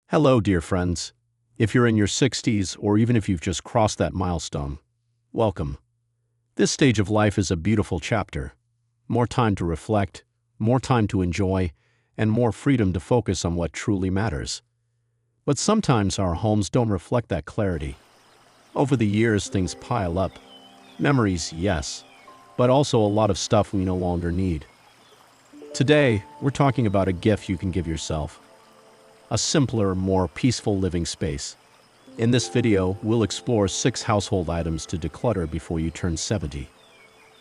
Hello, dear friends. If you're in your 60s or even if you've just crossed that milestone, welcome. This stage of life is a beautiful chapter. More time to reflect, more time to enjoy, and more freedom to focus on what truly matters. But sometimes our homes don't reflect that clarity. Over the years, things pile up. Memories, yes, but also a lot of stuff we no longer need. Today, we're talking about a gift you can give yourself. A simpler, more peaceful living space. In this video, we'll explore 6 household items to declutter before you turn 70.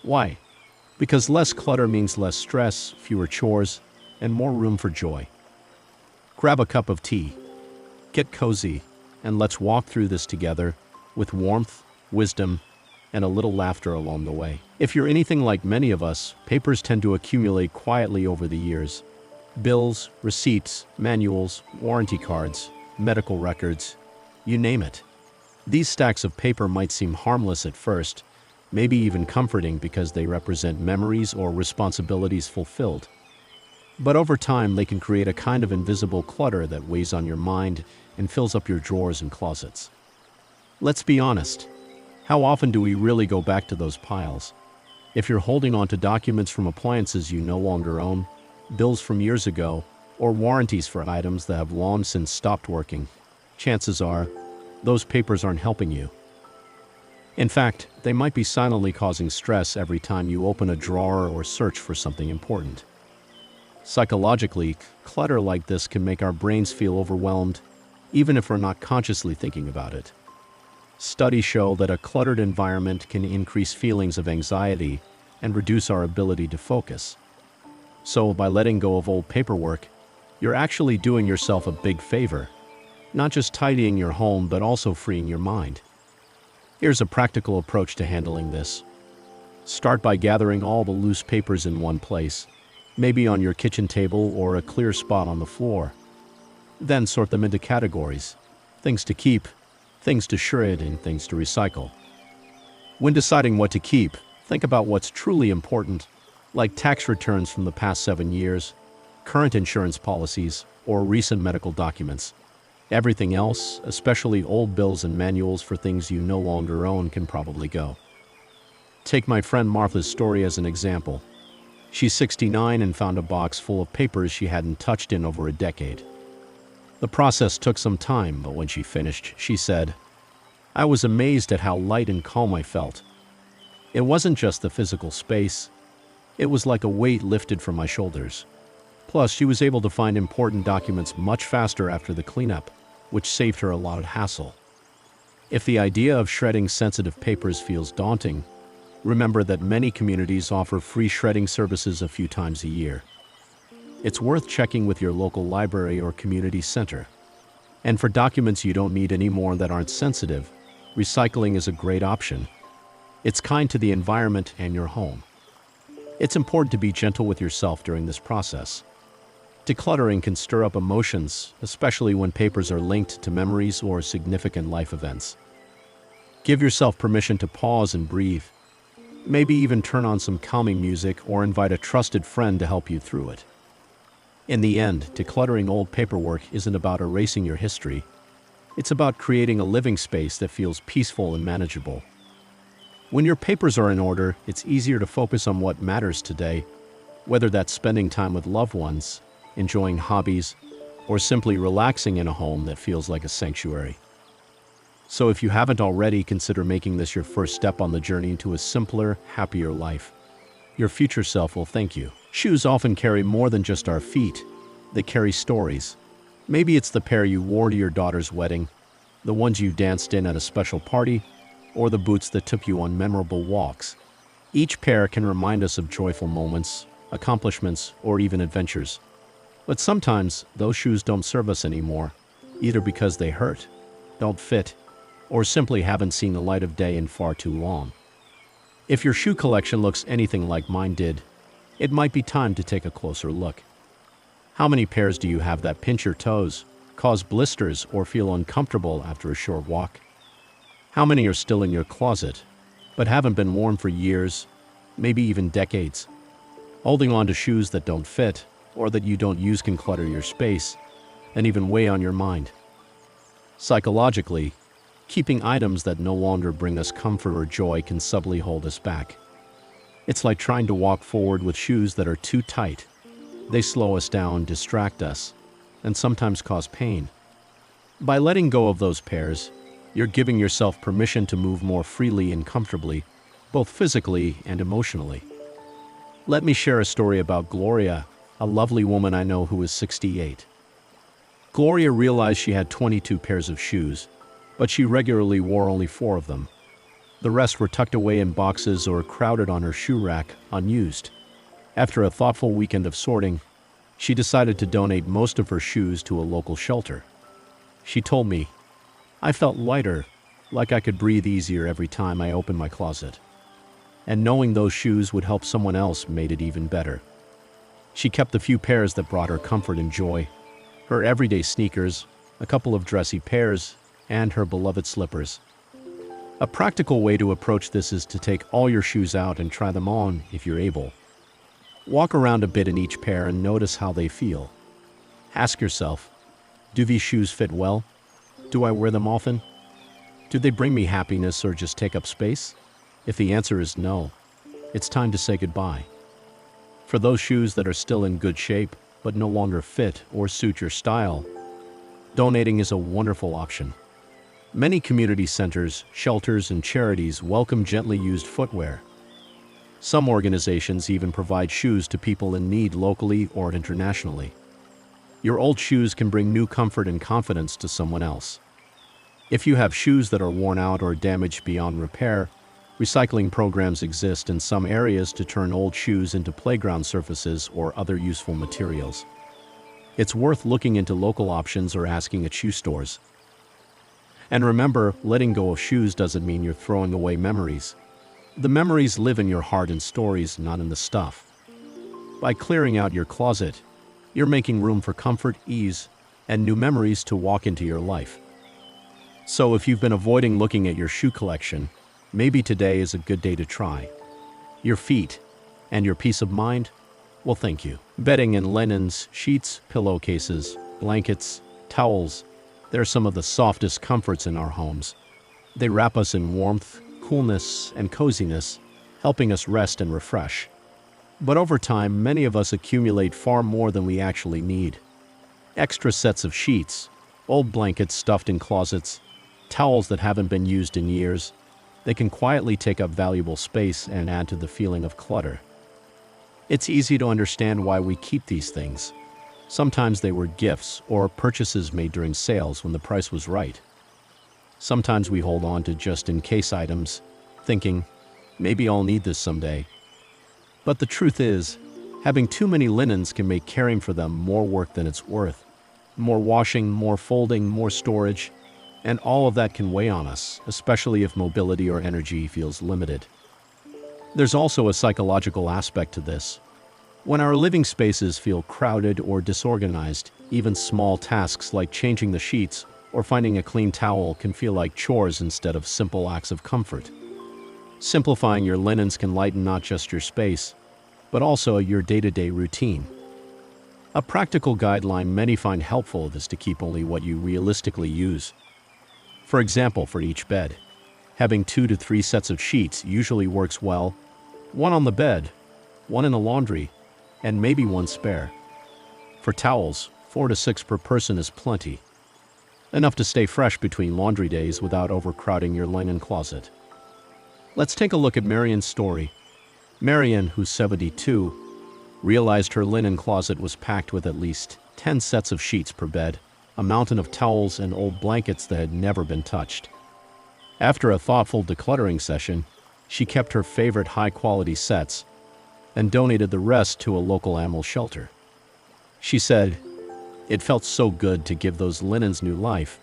Why? Because less clutter means less stress, fewer chores, and more room for joy. Grab a cup of tea, get cozy, and let's walk through this together with warmth, wisdom, and a little laughter along the way. If you're anything like many of us, papers tend to accumulate quietly over the years. Bills, receipts, manuals, warranty cards, medical records, you name it. These stacks of paper might seem harmless at first, maybe even comforting because they represent memories or responsibilities fulfilled. But over time, they can create a kind of invisible clutter that weighs on your mind and fills up your drawers and closets. Let's be honest. How often do we really go back to those piles? If you're holding on to documents from appliances you no longer own, bills from years ago, or warranties for items that have long since stopped working, chances are those papers aren't helping you. In fact, they might be silently causing stress every time you open a drawer or search for something important. Psychologically, clutter like this can make our brains feel overwhelmed, even if we're not consciously thinking about it. Studies show that a cluttered environment can increase feelings of anxiety and reduce our ability to focus. So, by letting go of old paperwork, you're actually doing yourself a big favor, not just tidying your home, but also freeing your mind. Here's a practical approach to handling this. Start by gathering all the loose papers in one place, maybe on your kitchen table or a clear spot on the floor. Then sort them into categories: things to keep, things to shred, and things to recycle. When deciding what to keep, think about what's truly important, like tax returns from the past 7 years, current insurance policies, or recent medical documents. Everything else, especially old bills and manuals for things you no longer own, can probably go. Take my friend Martha's story as an example. She's 69 and found a box full of papers she hadn't touched in over a decade. The process took some time, but when she finished, she said, "I was amazed at how light and calm I felt. It wasn't just the physical space. It was like a weight lifted from my shoulders." Plus, she was able to find important documents much faster after the cleanup, which saved her a lot of hassle. If the idea of shredding sensitive papers feels daunting, remember that many communities offer free shredding services a few times a year. It's worth checking with your local library or community center. And for documents you don't need anymore that aren't sensitive, recycling is a great option. It's kind to the environment and your home. It's important to be gentle with yourself during this process. Decluttering can stir up emotions, especially when papers are linked to memories or significant life events. Give yourself permission to pause and breathe. Maybe even turn on some calming music or invite a trusted friend to help you through it. In the end, decluttering old paperwork isn't about erasing your history. It's about creating a living space that feels peaceful and manageable. When your papers are in order, it's easier to focus on what matters today, whether that's spending time with loved ones, enjoying hobbies, or simply relaxing in a home that feels like a sanctuary. So if you haven't already, consider making this your first step on the journey to a simpler, happier life. Your future self will thank you. Shoes often carry more than just our feet. They carry stories. Maybe it's the pair you wore to your daughter's wedding, the ones you danced in at a special party, or the boots that took you on memorable walks. Each pair can remind us of joyful moments, accomplishments, or even adventures. But sometimes those shoes don't serve us anymore, either because they hurt, don't fit, or simply haven't seen the light of day in far too long. If your shoe collection looks anything like mine did, it might be time to take a closer look. How many pairs do you have that pinch your toes, cause blisters, or feel uncomfortable after a short walk? How many are still in your closet, but haven't been worn for years, maybe even decades? Holding on to shoes that don't fit, or that you don't use can clutter your space, and even weigh on your mind. Psychologically, keeping items that no longer bring us comfort or joy can subtly hold us back. It's like trying to walk forward with shoes that are too tight. They slow us down, distract us, and sometimes cause pain. By letting go of those pairs, you're giving yourself permission to move more freely and comfortably, both physically and emotionally. Let me share a story about Gloria, a lovely woman I know who is 68. Gloria realized she had 22 pairs of shoes, but she regularly wore only 4 of them. The rest were tucked away in boxes or crowded on her shoe rack, unused. After a thoughtful weekend of sorting, she decided to donate most of her shoes to a local shelter. She told me, "I felt lighter, like I could breathe easier every time I opened my closet. And knowing those shoes would help someone else made it even better." She kept the few pairs that brought her comfort and joy, her everyday sneakers, a couple of dressy pairs, and her beloved slippers. A practical way to approach this is to take all your shoes out and try them on if you're able. Walk around a bit in each pair and notice how they feel. Ask yourself, do these shoes fit well? Do I wear them often? Do they bring me happiness or just take up space? If the answer is no, it's time to say goodbye. For those shoes that are still in good shape but no longer fit or suit your style, donating is a wonderful option. Many community centers, shelters, and charities welcome gently used footwear. Some organizations even provide shoes to people in need locally or internationally. Your old shoes can bring new comfort and confidence to someone else. If you have shoes that are worn out or damaged beyond repair, recycling programs exist in some areas to turn old shoes into playground surfaces or other useful materials. It's worth looking into local options or asking at shoe stores. And remember, letting go of shoes doesn't mean you're throwing away memories. The memories live in your heart and stories, not in the stuff. By clearing out your closet, you're making room for comfort, ease, and new memories to walk into your life. So if you've been avoiding looking at your shoe collection, maybe today is a good day to try. Your feet and your peace of mind? Well, thank you. Bedding and linens, sheets, pillowcases, blankets, towels, they're some of the softest comforts in our homes. They wrap us in warmth, coolness, and coziness, helping us rest and refresh. But over time, many of us accumulate far more than we actually need. Extra sets of sheets, old blankets stuffed in closets, towels that haven't been used in years, they can quietly take up valuable space and add to the feeling of clutter. It's easy to understand why we keep these things. Sometimes they were gifts or purchases made during sales when the price was right. Sometimes we hold on to just-in-case items, thinking, maybe I'll need this someday. But the truth is, having too many linens can make caring for them more work than it's worth. More washing, more folding, more storage, and all of that can weigh on us, especially if mobility or energy feels limited. There's also a psychological aspect to this. When our living spaces feel crowded or disorganized, even small tasks like changing the sheets or finding a clean towel can feel like chores instead of simple acts of comfort. Simplifying your linens can lighten not just your space, but also your day-to-day routine. A practical guideline many find helpful is to keep only what you realistically use. For example, for each bed, having 2 to 3 sets of sheets usually works well, 1 on the bed, 1 in the laundry, and maybe 1 spare. For towels, 4 to 6 per person is plenty. Enough to stay fresh between laundry days without overcrowding your linen closet. Let's take a look at Marian's story. Marian, who's 72, realized her linen closet was packed with at least 10 sets of sheets per bed, a mountain of towels and old blankets that had never been touched. After a thoughtful decluttering session, she kept her favorite high-quality sets and donated the rest to a local animal shelter. She said, "It felt so good to give those linens new life.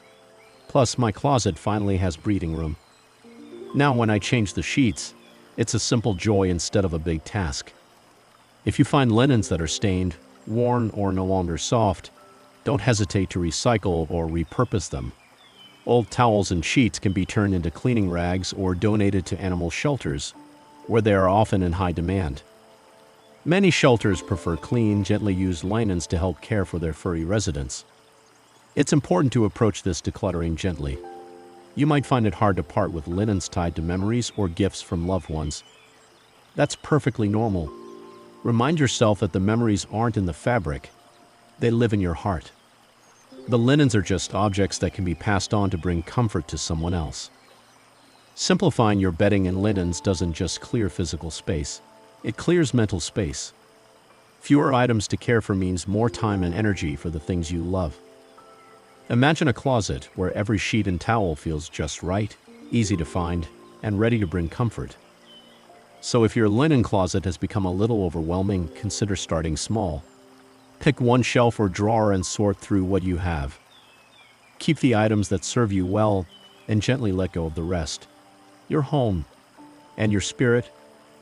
Plus, my closet finally has breathing room. Now when I change the sheets, it's a simple joy instead of a big task." If you find linens that are stained, worn, or no longer soft, don't hesitate to recycle or repurpose them. Old towels and sheets can be turned into cleaning rags or donated to animal shelters, where they are often in high demand. Many shelters prefer clean, gently used linens to help care for their furry residents. It's important to approach this decluttering gently. You might find it hard to part with linens tied to memories or gifts from loved ones. That's perfectly normal. Remind yourself that the memories aren't in the fabric, they live in your heart. The linens are just objects that can be passed on to bring comfort to someone else. Simplifying your bedding and linens doesn't just clear physical space, it clears mental space. Fewer items to care for means more time and energy for the things you love. Imagine a closet where every sheet and towel feels just right, easy to find, and ready to bring comfort. So if your linen closet has become a little overwhelming, consider starting small. Pick one shelf or drawer and sort through what you have. Keep the items that serve you well and gently let go of the rest. Your home and your spirit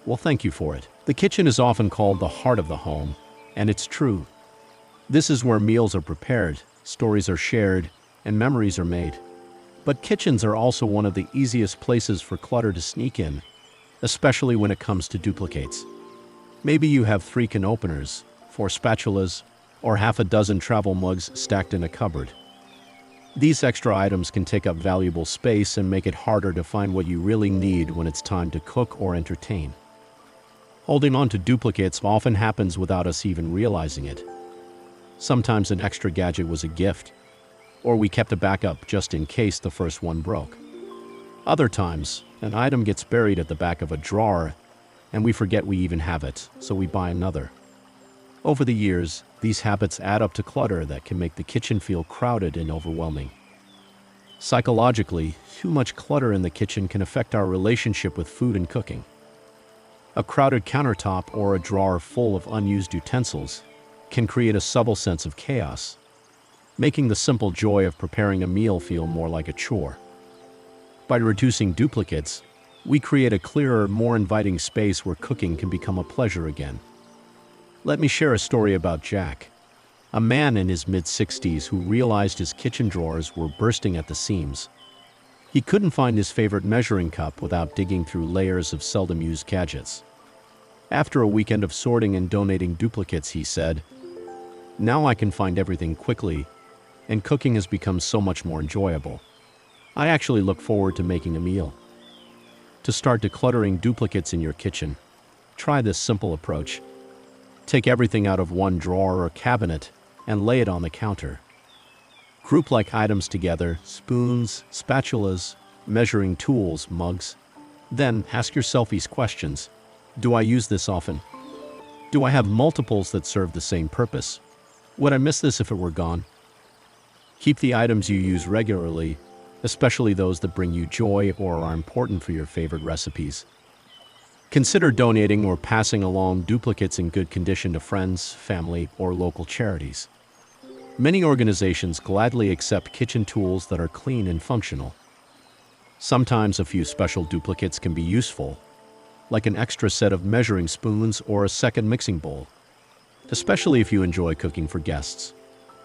will thank you for it. The kitchen is often called the heart of the home, and it's true. This is where meals are prepared, stories are shared, and memories are made. But kitchens are also one of the easiest places for clutter to sneak in, especially when it comes to duplicates. Maybe you have 3 can openers, 4 spatulas, or half a dozen travel mugs stacked in a cupboard. These extra items can take up valuable space and make it harder to find what you really need when it's time to cook or entertain. Holding on to duplicates often happens without us even realizing it. Sometimes an extra gadget was a gift, or we kept a backup just in case the first one broke. Other times, an item gets buried at the back of a drawer, and we forget we even have it, so we buy another. Over the years, these habits add up to clutter that can make the kitchen feel crowded and overwhelming. Psychologically, too much clutter in the kitchen can affect our relationship with food and cooking. A crowded countertop or a drawer full of unused utensils can create a subtle sense of chaos, making the simple joy of preparing a meal feel more like a chore. By reducing duplicates, we create a clearer, more inviting space where cooking can become a pleasure again. Let me share a story about Jack, a man in his mid-60s who realized his kitchen drawers were bursting at the seams. He couldn't find his favorite measuring cup without digging through layers of seldom-used gadgets. After a weekend of sorting and donating duplicates, he said, "Now I can find everything quickly, and cooking has become so much more enjoyable. I actually look forward to making a meal." To start decluttering duplicates in your kitchen, try this simple approach. Take everything out of one drawer or cabinet and lay it on the counter. Group like items together: spoons, spatulas, measuring tools, mugs. Then ask yourself these questions. Do I use this often? Do I have multiples that serve the same purpose? Would I miss this if it were gone? Keep the items you use regularly, especially those that bring you joy or are important for your favorite recipes. Consider donating or passing along duplicates in good condition to friends, family, or local charities. Many organizations gladly accept kitchen tools that are clean and functional. Sometimes a few special duplicates can be useful, like an extra set of measuring spoons or a second mixing bowl, especially if you enjoy cooking for guests.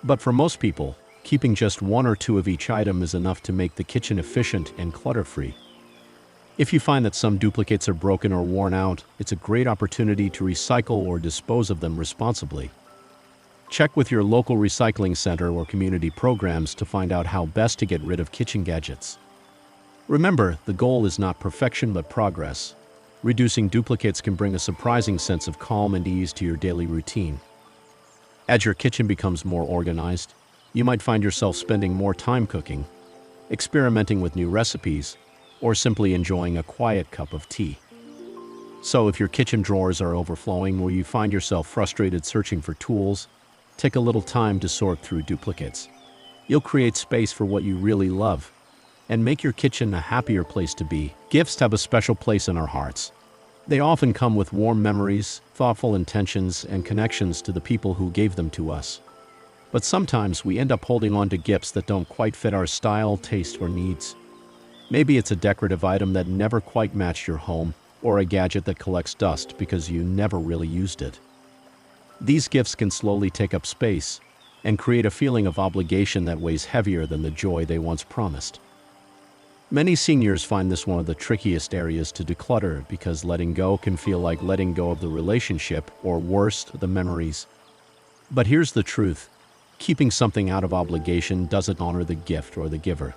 But for most people, keeping just 1 or 2 of each item is enough to make the kitchen efficient and clutter-free. If you find that some duplicates are broken or worn out, it's a great opportunity to recycle or dispose of them responsibly. Check with your local recycling center or community programs to find out how best to get rid of kitchen gadgets. Remember, the goal is not perfection but progress. Reducing duplicates can bring a surprising sense of calm and ease to your daily routine. As your kitchen becomes more organized, you might find yourself spending more time cooking, experimenting with new recipes, or simply enjoying a quiet cup of tea. So if your kitchen drawers are overflowing or you find yourself frustrated searching for tools, take a little time to sort through duplicates. You'll create space for what you really love and make your kitchen a happier place to be. Gifts have a special place in our hearts. They often come with warm memories, thoughtful intentions, and connections to the people who gave them to us. But sometimes we end up holding on to gifts that don't quite fit our style, taste, or needs. Maybe it's a decorative item that never quite matched your home, or a gadget that collects dust because you never really used it. These gifts can slowly take up space and create a feeling of obligation that weighs heavier than the joy they once promised. Many seniors find this one of the trickiest areas to declutter because letting go can feel like letting go of the relationship, or worse, the memories. But here's the truth. Keeping something out of obligation doesn't honor the gift or the giver.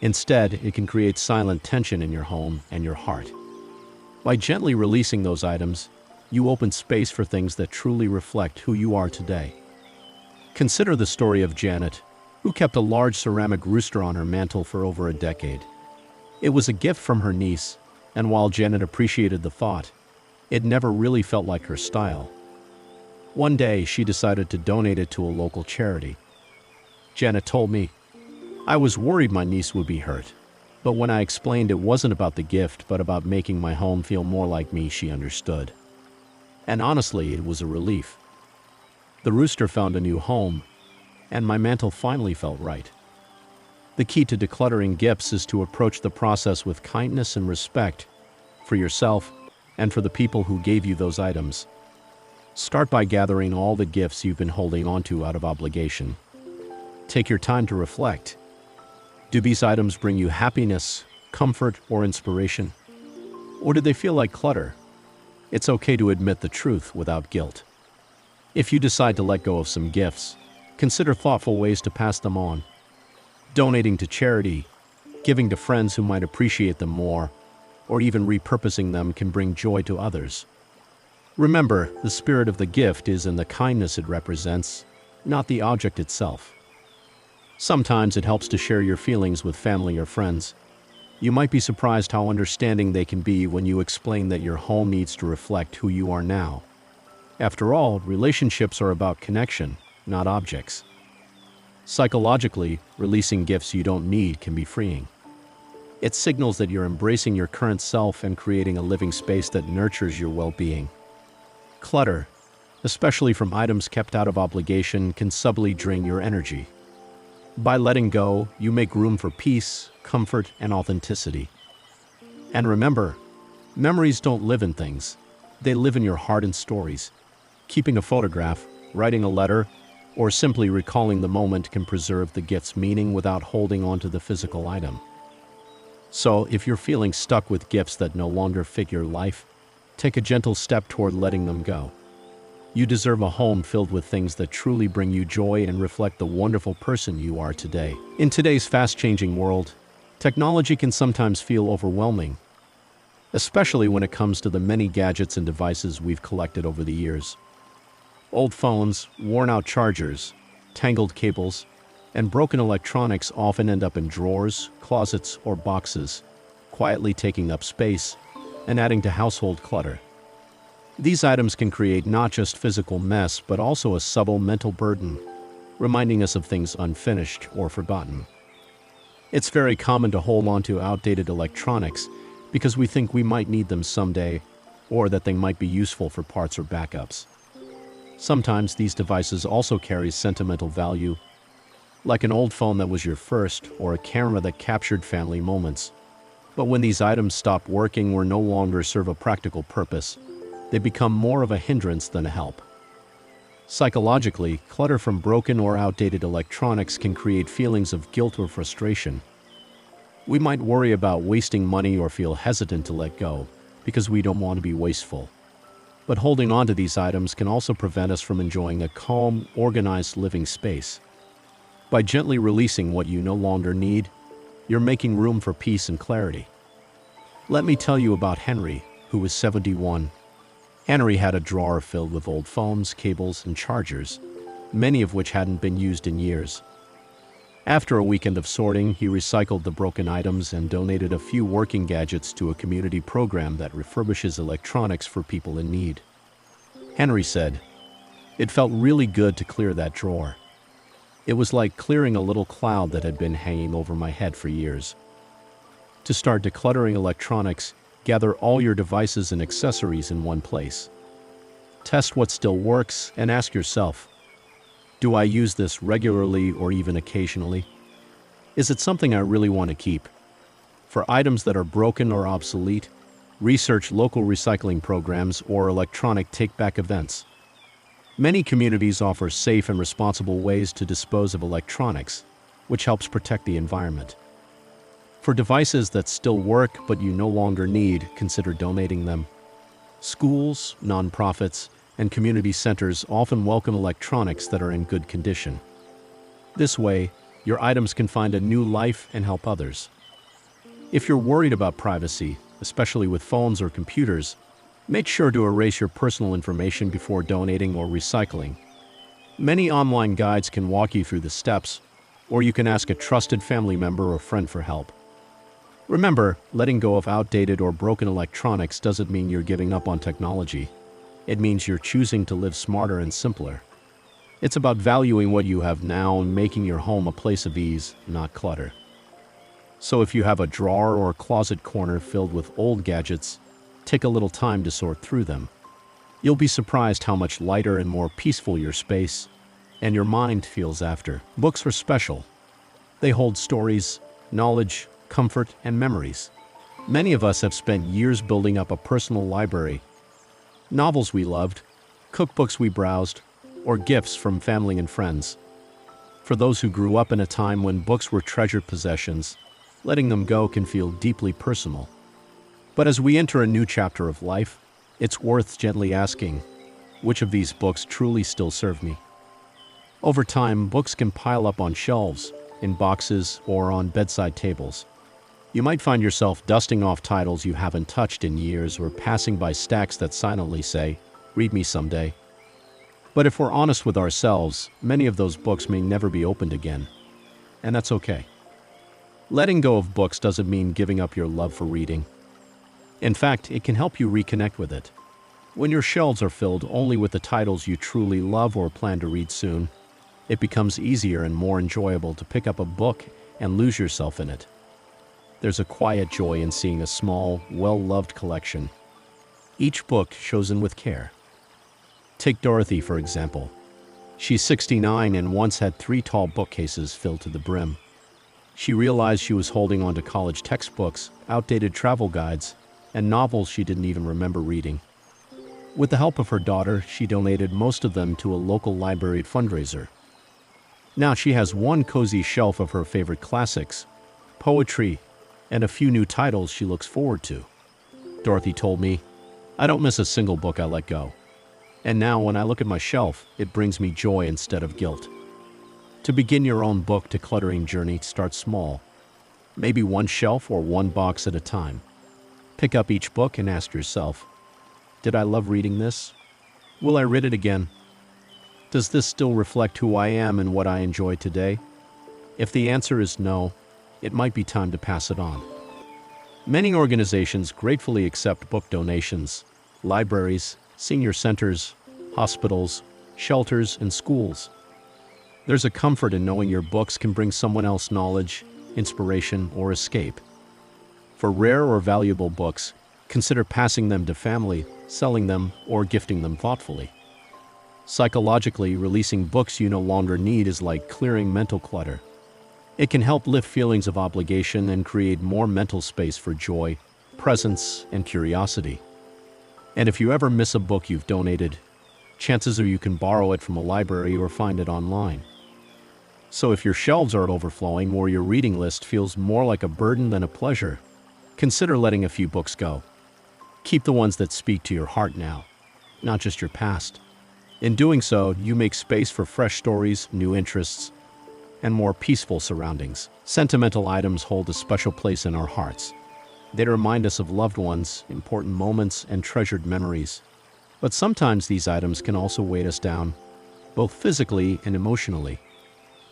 Instead, it can create silent tension in your home and your heart. By gently releasing those items, you open space for things that truly reflect who you are today. Consider the story of Janet, who kept a large ceramic rooster on her mantel for over a decade. It was a gift from her niece, and while Janet appreciated the thought, it never really felt like her style. One day, she decided to donate it to a local charity. Janet told me, "I was worried my niece would be hurt, but when I explained it wasn't about the gift but about making my home feel more like me, she understood. And honestly, it was a relief. The rooster found a new home, and my mantle finally felt right." The key to decluttering gifts is to approach the process with kindness and respect for yourself and for the people who gave you those items. Start by gathering all the gifts you've been holding onto out of obligation. Take your time to reflect. Do these items bring you happiness, comfort, or inspiration? Or do they feel like clutter? It's okay to admit the truth without guilt. If you decide to let go of some gifts, consider thoughtful ways to pass them on. Donating to charity, giving to friends who might appreciate them more, or even repurposing them can bring joy to others. Remember, the spirit of the gift is in the kindness it represents, not the object itself. Sometimes it helps to share your feelings with family or friends. You might be surprised how understanding they can be when you explain that your home needs to reflect who you are now. After all, relationships are about connection, not objects. Psychologically, releasing gifts you don't need can be freeing. It signals that you're embracing your current self and creating a living space that nurtures your well-being. Clutter, especially from items kept out of obligation, can subtly drain your energy. By letting go, you make room for peace, comfort, and authenticity. And remember, memories don't live in things. They live in your heart and stories. Keeping a photograph, writing a letter, or simply recalling the moment can preserve the gift's meaning without holding on to the physical item. So, if you're feeling stuck with gifts that no longer fit your life, take a gentle step toward letting them go. You deserve a home filled with things that truly bring you joy and reflect the wonderful person you are today. In today's fast-changing world, technology can sometimes feel overwhelming, especially when it comes to the many gadgets and devices we've collected over the years. Old phones, worn-out chargers, tangled cables, and broken electronics often end up in drawers, closets, or boxes, quietly taking up space and adding to household clutter. These items can create not just physical mess, but also a subtle mental burden, reminding us of things unfinished or forgotten. It's very common to hold on to outdated electronics because we think we might need them someday, or that they might be useful for parts or backups. Sometimes these devices also carry sentimental value, like an old phone that was your first or a camera that captured family moments. But when these items stop working or no longer serve a practical purpose, they become more of a hindrance than a help. Psychologically, clutter from broken or outdated electronics can create feelings of guilt or frustration. We might worry about wasting money or feel hesitant to let go because we don't want to be wasteful. But holding on to these items can also prevent us from enjoying a calm, organized living space. By gently releasing what you no longer need, you're making room for peace and clarity. Let me tell you about Henry, who was 71. Henry had a drawer filled with old phones, cables, and chargers, many of which hadn't been used in years. After a weekend of sorting, he recycled the broken items and donated a few working gadgets to a community program that refurbishes electronics for people in need. Henry said, "It felt really good to clear that drawer. It was like clearing a little cloud that had been hanging over my head for years." To start decluttering electronics, gather all your devices and accessories in one place. Test what still works and ask yourself, do I use this regularly or even occasionally? Is it something I really want to keep? For items that are broken or obsolete, research local recycling programs or electronic take-back events. Many communities offer safe and responsible ways to dispose of electronics, which helps protect the environment. For devices that still work but you no longer need, consider donating them. Schools, nonprofits, and community centers often welcome electronics that are in good condition. This way, your items can find a new life and help others. If you're worried about privacy, especially with phones or computers, make sure to erase your personal information before donating or recycling. Many online guides can walk you through the steps, or you can ask a trusted family member or friend for help. Remember, letting go of outdated or broken electronics doesn't mean you're giving up on technology. It means you're choosing to live smarter and simpler. It's about valuing what you have now and making your home a place of ease, not clutter. So if you have a drawer or closet corner filled with old gadgets, take a little time to sort through them. You'll be surprised how much lighter and more peaceful your space and your mind feels after. Books are special. They hold stories, knowledge, comfort, and memories. Many of us have spent years building up a personal library. Novels we loved, cookbooks we browsed, or gifts from family and friends. For those who grew up in a time when books were treasured possessions, letting them go can feel deeply personal. But as we enter a new chapter of life, it's worth gently asking, which of these books truly still serve me? Over time, books can pile up on shelves, in boxes, or on bedside tables. You might find yourself dusting off titles you haven't touched in years or passing by stacks that silently say, "Read me someday." But if we're honest with ourselves, many of those books may never be opened again. And that's okay. Letting go of books doesn't mean giving up your love for reading. In fact, it can help you reconnect with it. When your shelves are filled only with the titles you truly love or plan to read soon, it becomes easier and more enjoyable to pick up a book and lose yourself in it. There's a quiet joy in seeing a small, well-loved collection, each book chosen with care. Take Dorothy, for example. She's 69 and once had 3 tall bookcases filled to the brim. She realized she was holding on to college textbooks, outdated travel guides, and novels she didn't even remember reading. With the help of her daughter, she donated most of them to a local library fundraiser. Now she has one cozy shelf of her favorite classics, poetry, and a few new titles she looks forward to. Dorothy told me, "I don't miss a single book I let go. And now when I look at my shelf, it brings me joy instead of guilt." To begin your own book decluttering journey, start small. Maybe one shelf or one box at a time. Pick up each book and ask yourself, did I love reading this? Will I read it again? Does this still reflect who I am and what I enjoy today? If the answer is no, it might be time to pass it on. Many organizations gratefully accept book donations. Libraries, senior centers, hospitals, shelters, and schools. There's a comfort in knowing your books can bring someone else knowledge, inspiration, or escape. For rare or valuable books, consider passing them to family, selling them, or gifting them thoughtfully. Psychologically, releasing books you no longer need is like clearing mental clutter. It can help lift feelings of obligation and create more mental space for joy, presence, and curiosity. And if you ever miss a book you've donated, chances are you can borrow it from a library or find it online. So if your shelves are overflowing or your reading list feels more like a burden than a pleasure, consider letting a few books go. Keep the ones that speak to your heart now, not just your past. In doing so, you make space for fresh stories, new interests, and more peaceful surroundings. Sentimental items hold a special place in our hearts. They remind us of loved ones, important moments, and treasured memories. But sometimes these items can also weight us down, both physically and emotionally.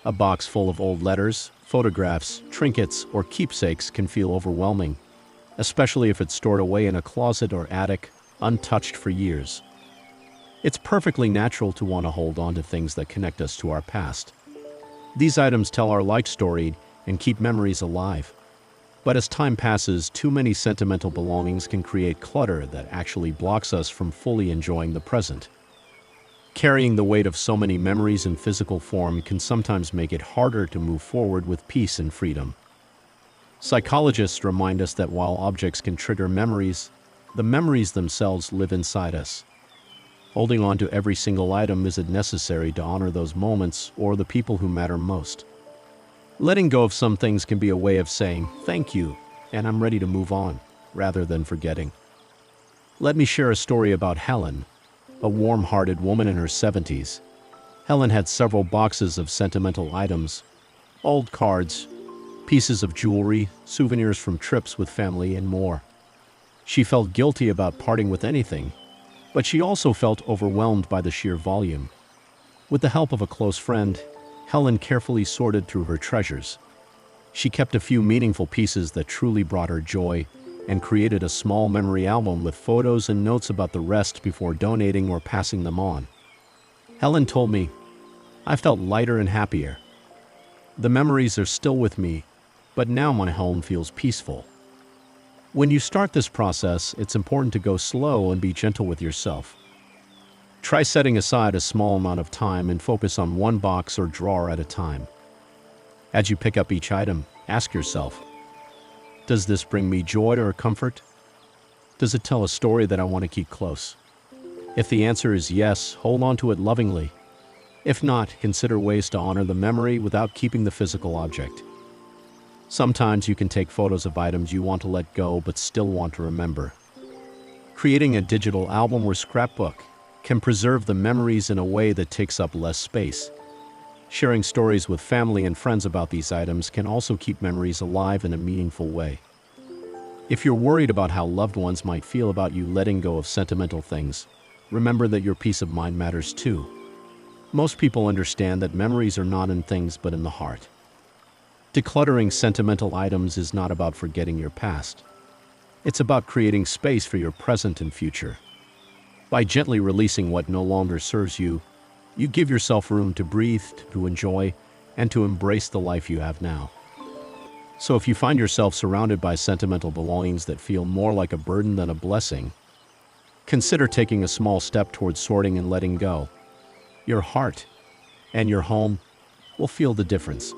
A box full of old letters, photographs, trinkets, or keepsakes can feel overwhelming, especially if it's stored away in a closet or attic, untouched for years. It's perfectly natural to want to hold on to things that connect us to our past. These items tell our life story and keep memories alive. But as time passes, too many sentimental belongings can create clutter that actually blocks us from fully enjoying the present. Carrying the weight of so many memories in physical form can sometimes make it harder to move forward with peace and freedom. Psychologists remind us that while objects can trigger memories, the memories themselves live inside us. Holding on to every single item isn't necessary to honor those moments or the people who matter most. Letting go of some things can be a way of saying, "Thank you, and I'm ready to move on," rather than forgetting. Let me share a story about Helen. a warm-hearted woman in her 70s. Helen had several boxes of sentimental items, old cards, pieces of jewelry, souvenirs from trips with family, and more. She felt guilty about parting with anything, but she also felt overwhelmed by the sheer volume. With the help of a close friend, Helen carefully sorted through her treasures. She kept a few meaningful pieces that truly brought her joy and created a small memory album with photos and notes about the rest before donating or passing them on. Helen told me, "I felt lighter and happier. The memories are still with me, but now my home feels peaceful." When you start this process, it's important to go slow and be gentle with yourself. Try setting aside a small amount of time and focus on one box or drawer at a time. As you pick up each item, ask yourself, does this bring me joy or comfort? Does it tell a story that I want to keep close? If the answer is yes, hold on to it lovingly. If not, consider ways to honor the memory without keeping the physical object. Sometimes you can take photos of items you want to let go but still want to remember. Creating a digital album or scrapbook can preserve the memories in a way that takes up less space. Sharing stories with family and friends about these items can also keep memories alive in a meaningful way. If you're worried about how loved ones might feel about you letting go of sentimental things, remember that your peace of mind matters too. Most people understand that memories are not in things but in the heart. Decluttering sentimental items is not about forgetting your past. It's about creating space for your present and future. By gently releasing what no longer serves you, you give yourself room to breathe, to enjoy, and to embrace the life you have now. So if you find yourself surrounded by sentimental belongings that feel more like a burden than a blessing, consider taking a small step towards sorting and letting go. Your heart and your home will feel the difference.